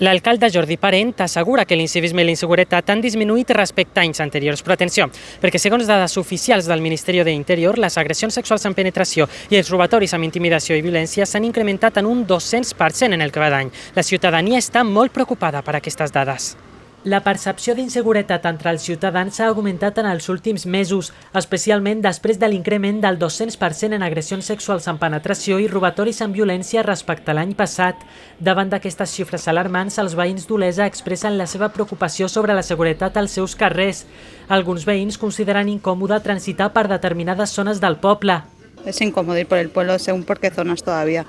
L'alcalde Jordi Parent assegura que l'incivisme i la inseguretat han disminuït respecte a anys anteriors. Però atenció, perquè segons dades oficials del Ministeri de l'Interior, les agressions sexuals amb penetració i els robatoris amb intimidació i violència s'han incrementat en un 200% en el que va d'any. La ciutadania està molt preocupada per aquestes dades. La percepció d'inseguretat entre els ciutadans s'ha augmentat en els últims mesos, especialment després de l'increment del 200% en agressions sexuals amb penetració i robatoris amb violència respecte a l'any passat. Davant d'aquestes xifres alarmants, els veïns d'Olesa expressen la seva preocupació sobre la seguretat als seus carrers. Alguns veïns consideren incòmode transitar per determinades zones del poble. Es incómodo ir por el pueblo según por qué zonas todavía.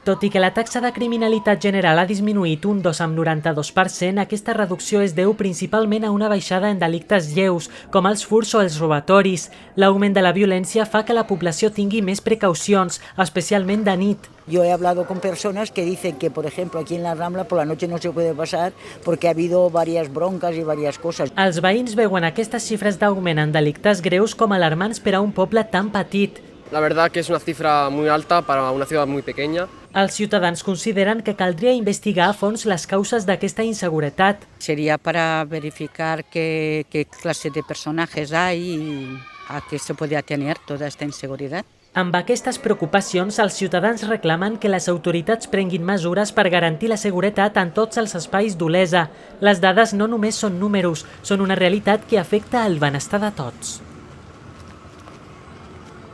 Tot i que la taxa de criminalitat general ha disminuït un 2,92%, aquesta reducció es deu principalment a una baixada en delictes lleus, com els furts o els robatoris. L'augment de la violència fa que la població tingui més precaucions, especialment de nit. Yo he hablado con personas que dicen que, por ejemplo, aquí en la Rambla por la noche no se puede pasar porque ha habido varias broncas y varias cosas. Els veïns veuen aquestes xifres d'augment en delictes greus com alarmants per a un poble tan petit. La verdad que es una cifra muy alta para una ciudad muy pequeña. Els ciutadans consideren que caldria investigar a fons les causes d'aquesta inseguretat. Sería para verificar qué clase de personajes hay y a qué se puede atener toda esta inseguridad. Amb aquestes preocupacions, els ciutadans reclamen que les autoritats prenguin mesures per garantir la seguretat en tots els espais d'Olesa. Les dades no només són números, són una realitat que afecta el benestar de tots.